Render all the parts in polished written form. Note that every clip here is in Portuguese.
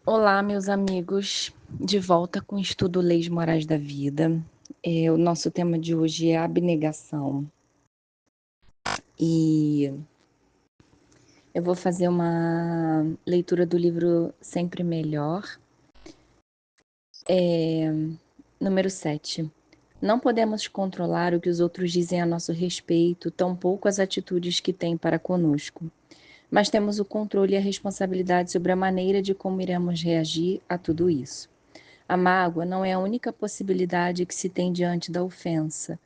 Olá, meus amigos, de volta com o estudo Leis Morais da Vida. O nosso tema de hoje é abnegação. E eu vou fazer uma leitura do livro Sempre Melhor. Número 7. Não podemos controlar o que os outros dizem a nosso respeito, tampouco as atitudes que têm para conosco. Mas temos o controle e a responsabilidade sobre a maneira de como iremos reagir a tudo isso. A mágoa não é a única possibilidade que se tem diante da ofensa.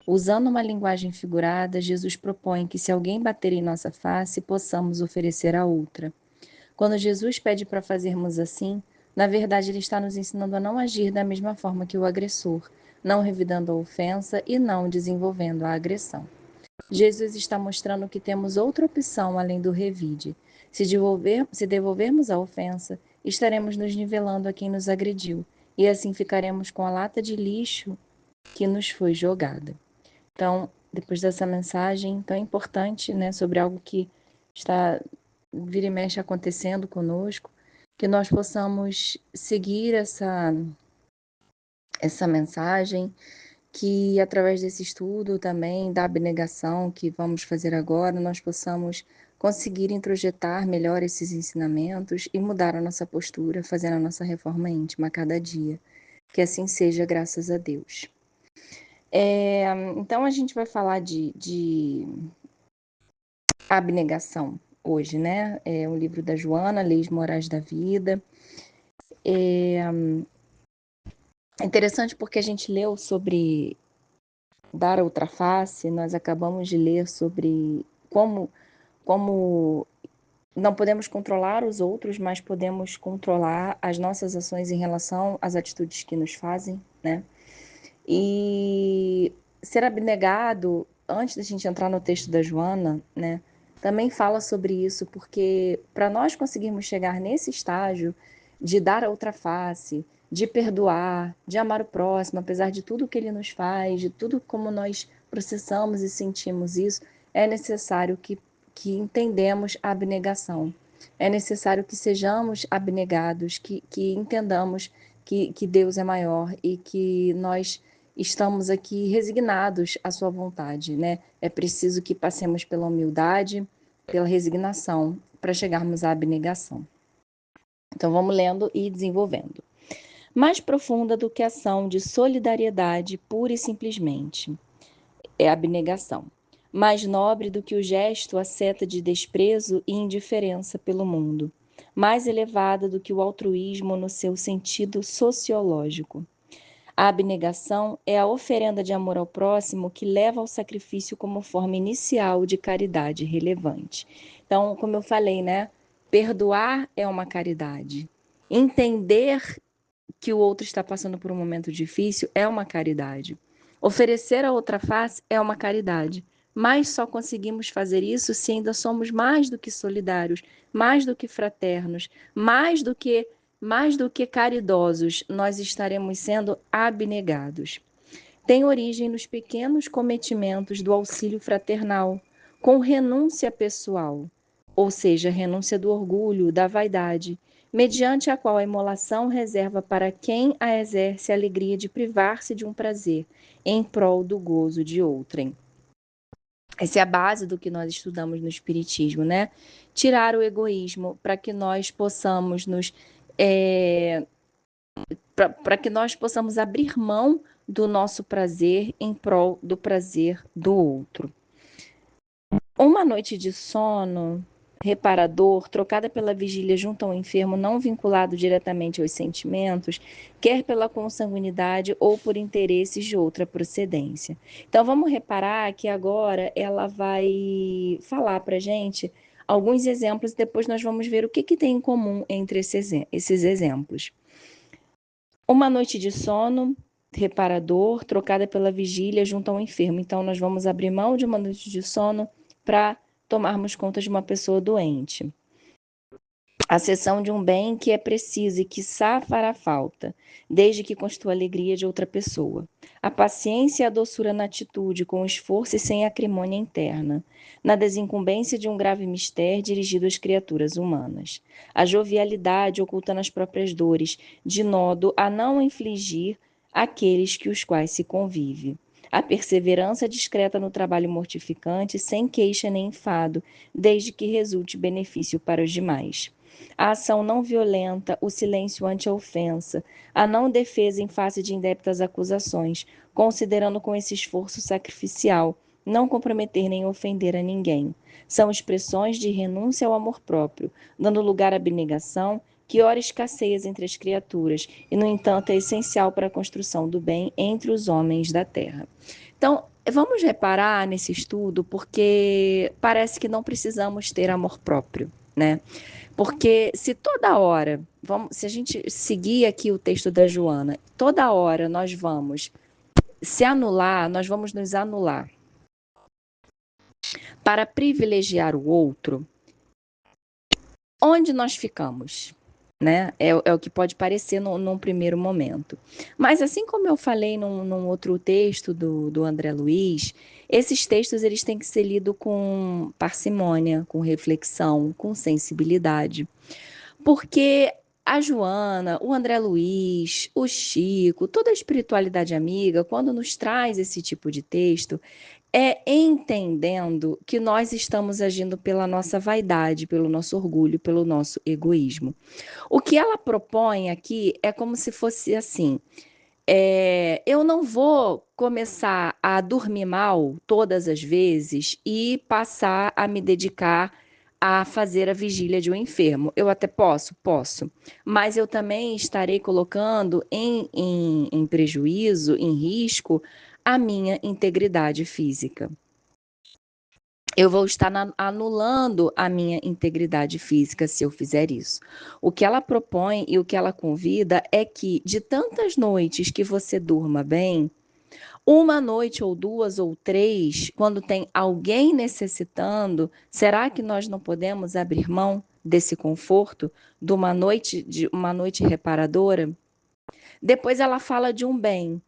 Usando uma linguagem figurada, Jesus propõe que se alguém bater em nossa face, possamos oferecer a outra. Quando Jesus pede para fazermos assim, na verdade ele está nos ensinando a não agir da mesma forma que o agressor, não revidando a ofensa e não desenvolvendo a agressão. Jesus está mostrando que temos outra opção além do revide. Se devolvermos a ofensa, estaremos nos nivelando a quem nos agrediu, e assim ficaremos com a lata de lixo que nos foi jogada. Então, depois dessa mensagem tão importante, né, sobre algo que está vira e mexe acontecendo conosco, que nós possamos seguir essa mensagem, que através desse estudo também da abnegação que vamos fazer agora, nós possamos conseguir introjetar melhor esses ensinamentos e mudar a nossa postura, fazendo a nossa reforma íntima a cada dia. Que assim seja, graças a Deus. Então a gente vai falar de abnegação hoje, né? É o livro da Joana, Leis Morais da Vida. É interessante porque a gente leu sobre dar a outra face, nós acabamos de ler sobre como não podemos controlar os outros, mas podemos controlar as nossas ações em relação às atitudes que nos fazem, né? E ser abnegado, antes da gente entrar no texto da Joana, né, também fala sobre isso, porque para nós conseguirmos chegar nesse estágio de dar a outra face, de perdoar, de amar o próximo, apesar de tudo que ele nos faz, de tudo como nós processamos e sentimos isso, é necessário que entendemos a abnegação. É necessário que sejamos abnegados, que entendamos que Deus é maior e que nós estamos aqui resignados à sua vontade, né? É preciso que passemos pela humildade, pela resignação, para chegarmos à abnegação. Então vamos lendo e desenvolvendo. Mais profunda do que a ação de solidariedade pura e simplesmente é a abnegação. Mais nobre do que o gesto a seta de desprezo e indiferença pelo mundo. Mais elevada do que o altruísmo no seu sentido sociológico. A abnegação é a oferenda de amor ao próximo que leva ao sacrifício como forma inicial de caridade relevante. Então, como eu falei, né? Perdoar é uma caridade. Entender que o outro está passando por um momento difícil é uma caridade. Oferecer a outra face é uma caridade. Mas só conseguimos fazer isso se ainda somos mais do que solidários, mais do que fraternos, mais do que caridosos, nós estaremos sendo abnegados. Tem origem nos pequenos cometimentos do auxílio fraternal, com renúncia pessoal, ou seja, renúncia do orgulho, da vaidade, mediante a qual a imolação reserva para quem a exerce a alegria de privar-se de um prazer, em prol do gozo de outrem. Essa é a base do que nós estudamos no Espiritismo, né? Tirar o egoísmo para que nós possamos para que nós possamos abrir mão do nosso prazer em prol do prazer do outro. Uma noite de sono reparador, trocada pela vigília junto ao enfermo, não vinculado diretamente aos sentimentos, quer pela consanguinidade ou por interesses de outra procedência. Então vamos reparar que agora ela vai falar para a gente alguns exemplos e depois nós vamos ver o que tem em comum entre esses exemplos. Uma noite de sono reparador, trocada pela vigília junto ao enfermo. Então nós vamos abrir mão de uma noite de sono para tomarmos conta de uma pessoa doente. A cessão de um bem que é preciso e que fará falta, desde que constitua a alegria de outra pessoa. A paciência e a doçura na atitude, com esforço e sem acrimônia interna. Na desincumbência de um grave mistério dirigido às criaturas humanas. A jovialidade ocultando as próprias dores, de modo a não infligir àqueles que os quais se convive. A perseverança discreta no trabalho mortificante, sem queixa nem enfado, desde que resulte benefício para os demais. A ação não violenta, o silêncio ante a ofensa, a não defesa em face de indébitas acusações, considerando com esse esforço sacrificial não comprometer nem ofender a ninguém. São expressões de renúncia ao amor próprio, dando lugar à abnegação, que ora escasseia entre as criaturas e, no entanto, é essencial para a construção do bem entre os homens da terra. Então, vamos reparar nesse estudo, porque parece que não precisamos ter amor próprio, né? Porque se toda hora, se a gente seguir aqui o texto da Joana, toda hora nós vamos se anular, nós vamos nos anular para privilegiar o outro, onde nós ficamos? Né? É o que pode parecer num primeiro momento. Mas assim como eu falei num outro texto do André Luiz, esses textos eles têm que ser lidos com parcimônia, com reflexão, com sensibilidade. Porque a Joana, o André Luiz, o Chico, toda a espiritualidade amiga, quando nos traz esse tipo de texto, é entendendo que nós estamos agindo pela nossa vaidade, pelo nosso orgulho, pelo nosso egoísmo. O que ela propõe aqui é como se fosse assim: eu não vou começar a dormir mal todas as vezes e passar a me dedicar a fazer a vigília de um enfermo. Eu até posso, mas eu também estarei colocando em prejuízo, em risco, a minha integridade física. Eu vou estar anulando a minha integridade física se eu fizer isso. O que ela propõe e o que ela convida é que, de tantas noites que você durma bem, uma noite ou duas ou três, quando tem alguém necessitando, será que nós não podemos abrir mão desse conforto de uma noite reparadora? Depois ela fala de um bem.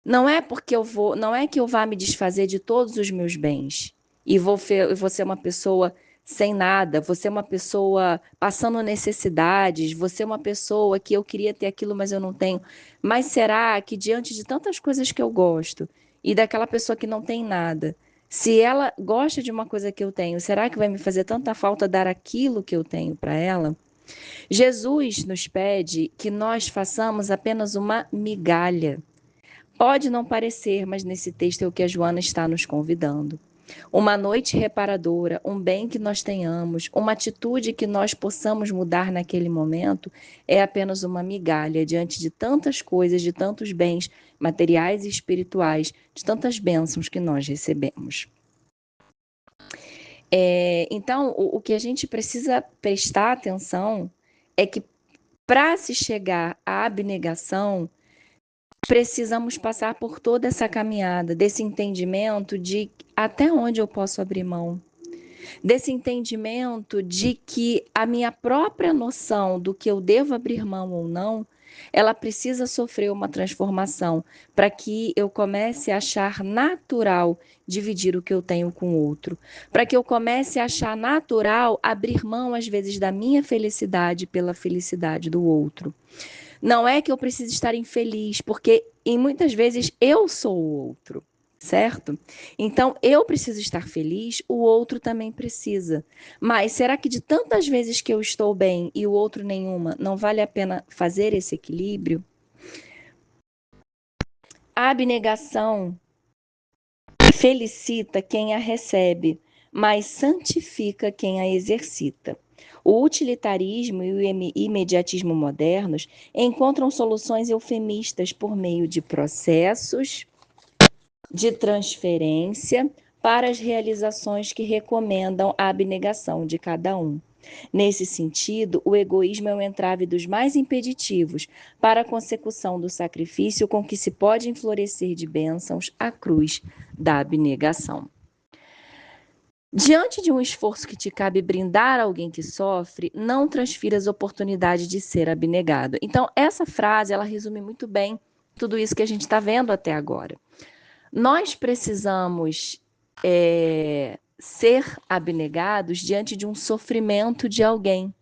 Não é que eu vá me desfazer de todos os meus bens e vou ser uma pessoa sem nada, vou ser uma pessoa passando necessidades, vou ser uma pessoa que eu queria ter aquilo, mas eu não tenho. Mas será que diante de tantas coisas que eu gosto e daquela pessoa que não tem nada, se ela gosta de uma coisa que eu tenho, será que vai me fazer tanta falta dar aquilo que eu tenho para ela? Jesus nos pede que nós façamos apenas uma migalha. Pode não parecer, mas nesse texto é o que a Joana está nos convidando. Uma noite reparadora, um bem que nós tenhamos, uma atitude que nós possamos mudar naquele momento, é apenas uma migalha diante de tantas coisas, de tantos bens materiais e espirituais, de tantas bênçãos que nós recebemos. Então, o que a gente precisa prestar atenção é que para se chegar à abnegação, precisamos passar por toda essa caminhada, desse entendimento de até onde eu posso abrir mão, desse entendimento de que a minha própria noção do que eu devo abrir mão ou não, ela precisa sofrer uma transformação para que eu comece a achar natural dividir o que eu tenho com o outro, para que eu comece a achar natural abrir mão às vezes da minha felicidade pela felicidade do outro. Não é que eu precise estar infeliz, porque em muitas vezes eu sou o outro, certo? Então eu preciso estar feliz, o outro também precisa. Mas será que de tantas vezes que eu estou bem e o outro nenhuma, não vale a pena fazer esse equilíbrio? A abnegação felicita quem a recebe, mas santifica quem a exercita. O utilitarismo e o imediatismo modernos encontram soluções eufemistas por meio de processos de transferência para as realizações que recomendam a abnegação de cada um. Nesse sentido, o egoísmo é o entrave dos mais impeditivos para a consecução do sacrifício com que se pode enflorescer de bênçãos a cruz da abnegação. Diante de um esforço que te cabe brindar a alguém que sofre, não transfiras a oportunidade de ser abnegado. Então, essa frase, ela resume muito bem tudo isso que a gente está vendo até agora. Nós precisamos ser abnegados diante de um sofrimento de alguém.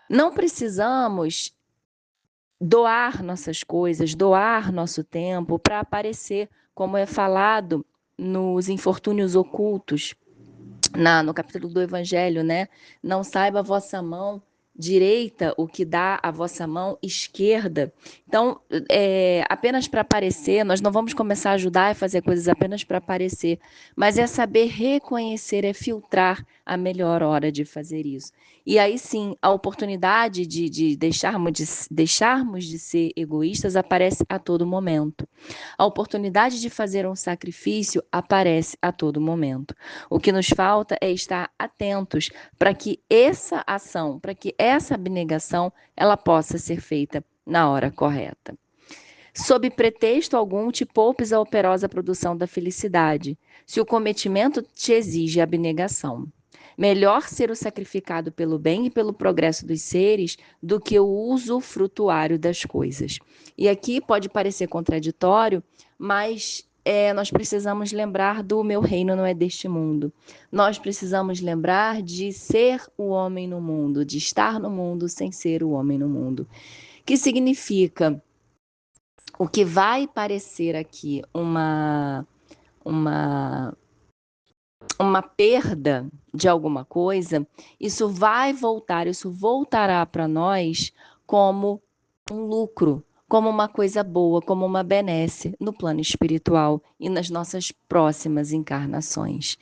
Não precisamos doar nossas coisas, doar nosso tempo para aparecer, como é falado nos infortúnios ocultos, no capítulo do Evangelho, né? Não saiba a vossa mão direita o que dá a vossa mão esquerda. Então, apenas para aparecer, nós não vamos começar a ajudar e fazer coisas apenas para aparecer, mas é saber reconhecer, é filtrar a melhor hora de fazer isso. E aí sim, a oportunidade de deixarmos de ser egoístas aparece a todo momento. A oportunidade de fazer um sacrifício aparece a todo momento. O que nos falta é estar atentos para que essa ação, para que essa abnegação, ela possa ser feita na hora correta. Sob pretexto algum, te poupes a operosa produção da felicidade, se o cometimento te exige abnegação. Melhor ser o sacrificado pelo bem e pelo progresso dos seres do que o usufrutuário das coisas. E aqui pode parecer contraditório, mas nós precisamos lembrar do meu reino não é deste mundo. Nós precisamos lembrar de ser o homem no mundo, de estar no mundo sem ser o homem no mundo. Que significa o que vai parecer aqui uma perda de alguma coisa, isso voltará para nós como um lucro, como uma coisa boa, como uma benesse no plano espiritual e nas nossas próximas encarnações.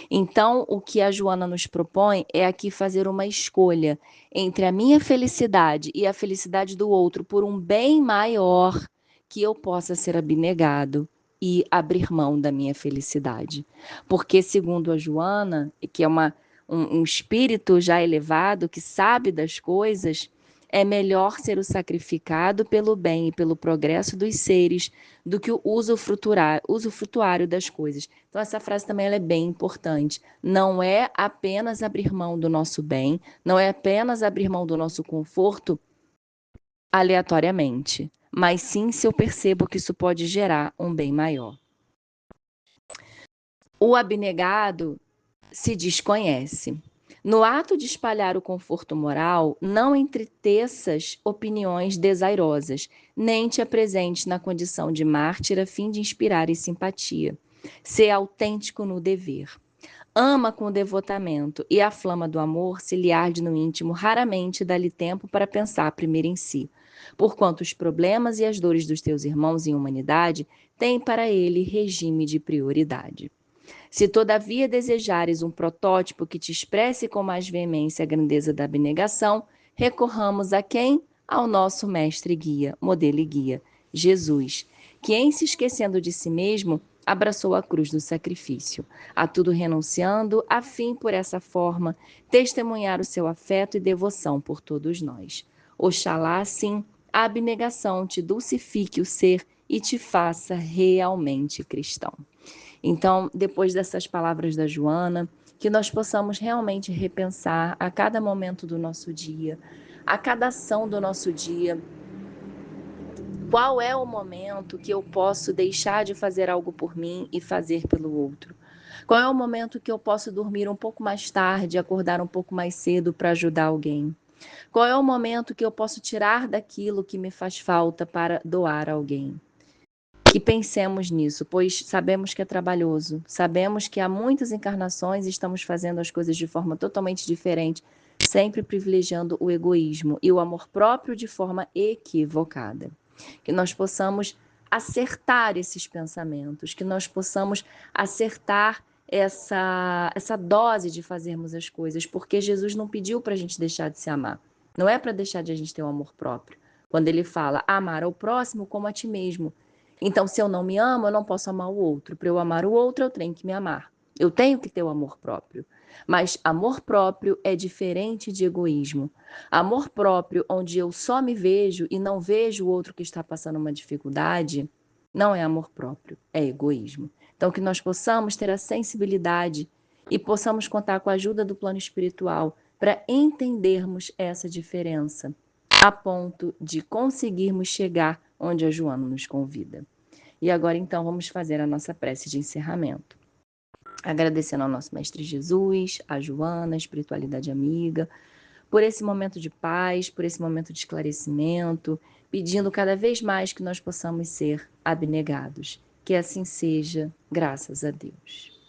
Então, o que a Joana nos propõe é aqui fazer uma escolha entre a minha felicidade e a felicidade do outro por um bem maior, que eu possa ser abnegado e abrir mão da minha felicidade. Porque, segundo a Joana, que é um espírito já elevado, que sabe das coisas, é melhor ser o sacrificado pelo bem e pelo progresso dos seres do que o usufrutuário das coisas. Então, essa frase também ela é bem importante. Não é apenas abrir mão do nosso bem, não é apenas abrir mão do nosso conforto aleatoriamente, mas sim se eu percebo que isso pode gerar um bem maior. O abnegado se desconhece. No ato de espalhar o conforto moral, não entristeças opiniões desairosas, nem te apresentes na condição de mártir a fim de inspirar simpatia. Sê autêntico no dever. Ama com devotamento, e a flama do amor se lhe arde no íntimo, raramente dá-lhe tempo para pensar primeiro em si. Porquanto os problemas e as dores dos teus irmãos em humanidade têm para ele regime de prioridade. Se todavia desejares um protótipo que te expresse com mais veemência a grandeza da abnegação, recorramos a quem? Ao nosso mestre guia, modelo e guia, Jesus, que em se esquecendo de si mesmo, abraçou a cruz do sacrifício, a tudo renunciando, a fim, por essa forma, testemunhar o seu afeto e devoção por todos nós. Oxalá, assim, a abnegação te dulcifique o ser e te faça realmente cristão. Então, depois dessas palavras da Joana, que nós possamos realmente repensar a cada momento do nosso dia, a cada ação do nosso dia, qual é o momento que eu posso deixar de fazer algo por mim e fazer pelo outro? Qual é o momento que eu posso dormir um pouco mais tarde, acordar um pouco mais cedo para ajudar alguém? Qual é o momento que eu posso tirar daquilo que me faz falta para doar a alguém? Que pensemos nisso, pois sabemos que é trabalhoso, sabemos que há muitas encarnações e estamos fazendo as coisas de forma totalmente diferente, sempre privilegiando o egoísmo e o amor próprio de forma equivocada. Que nós possamos acertar esses pensamentos, que nós possamos acertar essa dose de fazermos as coisas, porque Jesus não pediu para a gente deixar de se amar, não é para deixar de a gente ter um amor próprio. Quando ele fala amar ao próximo como a ti mesmo. Então, se eu não me amo, eu não posso amar o outro. Para eu amar o outro, eu tenho que me amar. Eu tenho que ter o amor próprio. Mas amor próprio é diferente de egoísmo. Amor próprio, onde eu só me vejo e não vejo o outro que está passando uma dificuldade, não é amor próprio, é egoísmo. Então, que nós possamos ter a sensibilidade e possamos contar com a ajuda do plano espiritual para entendermos essa diferença, a ponto de conseguirmos chegar onde a Joana nos convida. E agora, então, vamos fazer a nossa prece de encerramento. Agradecendo ao nosso Mestre Jesus, a Joana, a espiritualidade amiga, por esse momento de paz, por esse momento de esclarecimento, pedindo cada vez mais que nós possamos ser abnegados. Que assim seja, graças a Deus.